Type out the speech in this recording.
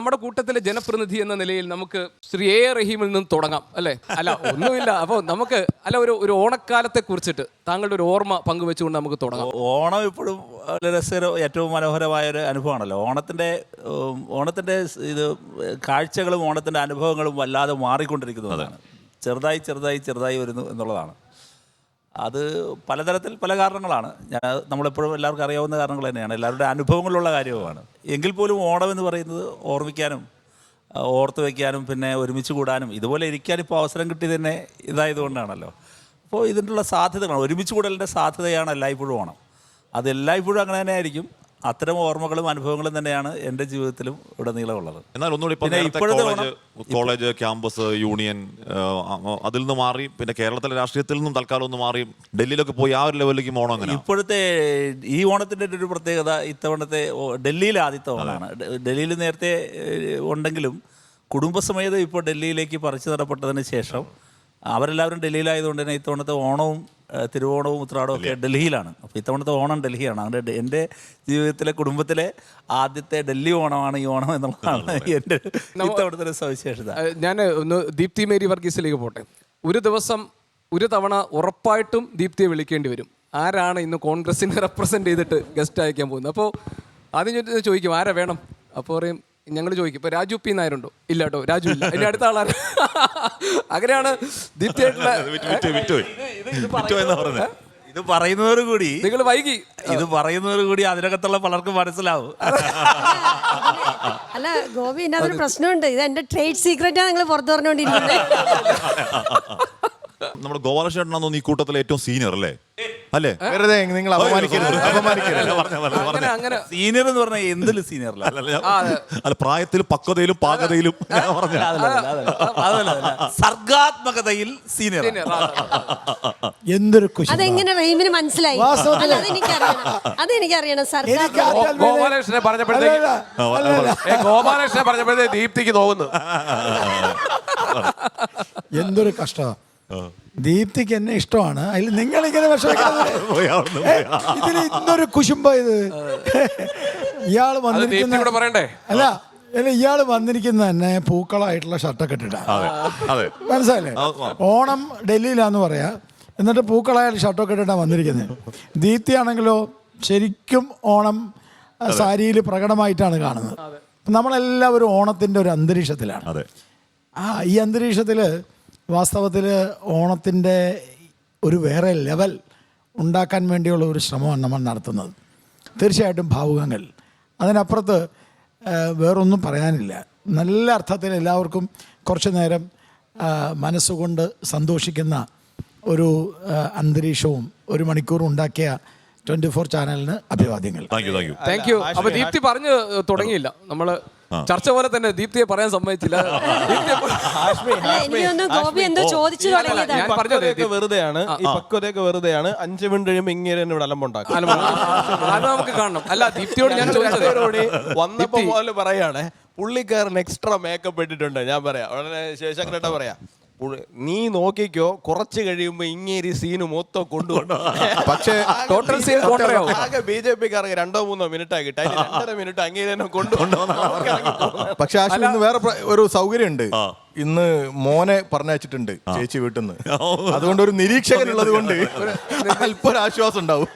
നമ്മുടെ കൂട്ടത്തിലെ ജനപ്രതിനിധി എന്ന നിലയിൽ നമുക്ക് ശ്രീ എ റഹീമിൽ നിന്ന് തുടങ്ങാം അല്ലേ? അല്ല ഒന്നുമില്ല. അപ്പോൾ നമുക്ക് ഒരു ഓണക്കാലത്തെ കുറിച്ചിട്ട് താങ്കളുടെ ഒരു ഓർമ്മ പങ്കുവെച്ചുകൊണ്ട് നമുക്ക് തുടങ്ങാം. ഓണം ഇപ്പോഴും ഏറ്റവും മനോഹരമായ ഒരു അനുഭവമാണല്ലോ. ഓണത്തിൻ്റെ ഇത് കാഴ്ചകളും ഓണത്തിൻ്റെ അനുഭവങ്ങളും വല്ലാതെ മാറിക്കൊണ്ടിരിക്കുന്നതാണ്. ചെറുതായി വരുന്നു എന്നുള്ളതാണ്. അത് പലതരത്തിൽ പല കാരണങ്ങളാണ്. നമ്മളെപ്പോഴും എല്ലാവർക്കും അറിയാവുന്ന കാരണങ്ങൾ തന്നെയാണ്, എല്ലാവരുടെ അനുഭവങ്ങളുള്ള കാര്യവുമാണ്. എങ്കിൽ പോലും ഓണം എന്ന് പറയുന്നത് ഓർമ്മിക്കാനും ഓർത്ത് വയ്ക്കാനും പിന്നെ ഒരുമിച്ച് കൂടാനും ഇതുപോലെ ഇരിക്കാനും ഇപ്പോൾ അവസരം കിട്ടിയത് തന്നെ ഇതായതുകൊണ്ടാണല്ലോ. അപ്പോൾ ഇതിനുള്ള സാധ്യതകളാണ്, ഒരുമിച്ച് കൂടലിൻ്റെ സാധ്യതയാണ് എല്ലായ്പ്പോഴും ഓണം. അത് എല്ലായ്പ്പോഴും അങ്ങനെ തന്നെ ആയിരിക്കും. അത്തരം ഓർമ്മകളും അനുഭവങ്ങളും തന്നെയാണ് എൻ്റെ ജീവിതത്തിലും ഉടനീളമുള്ളത്. എന്നാൽ ഒന്നുകൂടി കോളേജ് ക്യാമ്പസ് യൂണിയൻ അതിൽ നിന്ന് മാറി പിന്നെ കേരളത്തിലെ രാഷ്ട്രീയത്തിൽ നിന്നും തൽക്കാലം ഒന്ന് മാറി ഡൽഹിയിലൊക്കെ പോയി ആ ഒരു ലെവലിലേക്ക് ഓണം അങ്ങനെ ഇപ്പോഴത്തെ ഈ ഓണത്തിൻ്റെ ഒരു പ്രത്യേകത ഇത്തവണത്തെ ഡൽഹിയിലെ ആദ്യത്തെ ഓണമാണ്. ഡൽഹിയിൽ നേരത്തെ ഉണ്ടെങ്കിലും കുടുംബസമേതം ഇപ്പോൾ ഡൽഹിയിലേക്ക് പറിച്ചു നടപ്പെട്ടതിന് ശേഷം അവരെല്ലാവരും ഡൽഹിയിലായതുകൊണ്ട് തന്നെ ഇത്തവണത്തെ ഓണവും തിരുവോണവും ഉത്രാടവും ഒക്കെ ഡൽഹിയിലാണ്. അപ്പോൾ ഇത്തവണത്തെ ഓണം ഡൽഹിയാണ്. അങ്ങനെ എൻ്റെ ജീവിതത്തിലെ കുടുംബത്തിലെ ആദ്യത്തെ ഡൽഹി ഓണമാണ് ഈ ഓണം എന്നുള്ളതാണ് എൻ്റെ ഇത്തവണത്തെ ഒരു സവിശേഷത. ഞാൻ ഒന്ന് ദീപ്തി മേരി വർഗീസിലേക്ക് പോട്ടെ. ഒരു തവണ ഉറപ്പായിട്ടും ദീപ്തിയെ വിളിക്കേണ്ടി വരും. ആരാണ് ഇന്ന് കോൺഗ്രസിനെ റെപ്രസെൻ്റ് ചെയ്തിട്ട് ഗസ്റ്റ് അയക്കാൻ പോകുന്നത്? അപ്പോൾ ആദ്യം ചോദിക്കും ആരാ വേണം. അപ്പോൾ പറയും ഞങ്ങൾ ചോദിക്കും ഇപ്പോൾ രാജു പി നായരുണ്ടോ? ഇല്ല കേട്ടോ, രാജു ഇല്ല. ഇനി അടുത്ത ആളാണ്. അങ്ങനെയാണ് ദീപ്തിയായിട്ടുള്ള ഇത് പറയുന്നതോടുകൂടി നിങ്ങൾ വൈകി ഇത് പറയുന്നതോടുകൂടി അതിനകത്തുള്ള പലർക്കും മനസ്സിലാവും. അല്ല ഗോപി, ഇതിൻ്റെ ഒരു പ്രശ്നമുണ്ട്. ഇത് എൻ്റെ ട്രേഡ് സീക്രറ്റാണ് നിങ്ങൾ പുറത്തു പറഞ്ഞുകൊണ്ടിരിക്കുന്നത്. നമ്മുടെ ഗോപാലകൃഷ്ണനാണെന്ന് ഈ കൂട്ടത്തിലെ ഏറ്റവും സീനിയർ അല്ലേ? അല്ലേ? വെറുതെ നിങ്ങൾ അപമാനിക്കരുത്. അങ്ങനെ സീനിയർ എന്ന് പറഞ്ഞാൽ എന്തിലും സീനിയർ അല്ല, പ്രായത്തിലും പക്വതയിലും പാകതയിലും സർഗാത്മകതയിൽ സീനിയർ. എന്തൊരു അതെങ്ങനെ റഹീമിന് മനസ്സിലായി? അതെനിക്കറിയണം. ഗോപാലകൃഷ്ണനെ പറഞ്ഞപ്പോഴത്തേക്ക് ദീപ്തിക്ക് തോന്നുന്നു എന്തൊരു കഷ്ടമാണ്. ദീപ്തിക്ക് എന്നെ ഇഷ്ടമാണ്. അതിൽ നിങ്ങളിങ്ങനെ ഇതിൽ ഇന്നൊരു കുശുമ്പ. ഇത് ഇയാള് വന്നിരിക്കുന്ന അല്ല ഇയാള് വന്നിരിക്കുന്ന തന്നെ പൂക്കളായിട്ടുള്ള ഷർട്ടൊക്കെ ഇട്ടിട്ടാ. മനസ്സിലായില്ലേ? ഓണം ഡൽഹിയിലാന്ന് പറയാ, എന്നിട്ട് പൂക്കളായ ഷർട്ടൊക്കെ ഇട്ടിട്ടാ വന്നിരിക്കുന്നത്. ദീപ്തി ആണെങ്കിലോ ശരിക്കും ഓണം സാരിയിൽ പ്രകടമായിട്ടാണ് കാണുന്നത്. നമ്മളെല്ലാവരും ഓണത്തിൻ്റെ ഒരു അന്തരീക്ഷത്തിലാണ്. ഈ അന്തരീക്ഷത്തിൽ വാസ്തവത്തിൽ ഓണത്തിൻ്റെ ഒരു വേറെ ലെവൽ ഉണ്ടാക്കാൻ വേണ്ടിയുള്ള ഒരു ശ്രമമാണ് നമ്മൾ നടത്തുന്നത്. തീർച്ചയായിട്ടും ഭാവുകങ്ങൾ, അതിനപ്പുറത്ത് വേറൊന്നും പറയാനില്ല. നല്ല അർത്ഥത്തിൽ എല്ലാവർക്കും കുറച്ച് നേരം മനസ്സുകൊണ്ട് സന്തോഷിക്കുന്ന ഒരു അന്തരീക്ഷവും ഒരു മണിക്കൂർ ഉണ്ടാക്കിയ 24 ചാനലിന് അഭിവാദ്യങ്ങൾ. Thank you. അപ്പോൾ ദീപ്തി പറഞ്ഞു തുടങ്ങിയില്ല. നമ്മൾ ചർച്ച പോലെ തന്നെ ദീപ്തിയെ പറയാൻ സമ്മതിച്ചില്ല. വെറുതെയാണ്, ഈ പക്വതയൊക്കെ വെറുതെയാണ്. 5 മിനിറ്റ് കഴിയുമ്പോൾ ഇങ്ങനെ ഇവിടെ അലമ്പുണ്ടാക്കും. അത് നമുക്ക് കാണണം. അല്ല ദീപ്തിയോട് ഞാൻ ചോദിച്ചത് വന്നപ്പോ പോലെ പറയാണ് പുള്ളിക്കാരൻ എക്സ്ട്രാ മേക്കപ്പ് ഇട്ടിട്ടുണ്ട്. ഞാൻ പറയാം ഉടനെ ശേഷാക്രേട്ട പറയാ, നീ നോക്കിക്കോ കുറച്ച് കഴിയുമ്പോ ഇങ്ങേരി സീന് മൊത്തം കൊണ്ടുപോകും. പക്ഷേ ടോട്ടൽ സീൻ ആകെ BJP-ക്കാർക്ക് 2-3 മിനിറ്റ് ആക്കി 2.5 മിനിറ്റ് അങ്ങേരെ കൊണ്ടുപോകും. പക്ഷെ ഇന്ന് വേറെ ഒരു സൗകര്യം ഉണ്ട്. ഇന്ന് മോനെ പറഞ്ഞയച്ചിട്ടുണ്ട് ചേച്ചി വീട്ടിൽ നിന്ന്. അതുകൊണ്ട് ഒരു നിരീക്ഷകൻ ഉള്ളത് കൊണ്ട് അല്പം ആശ്വാസം ഉണ്ടാവും.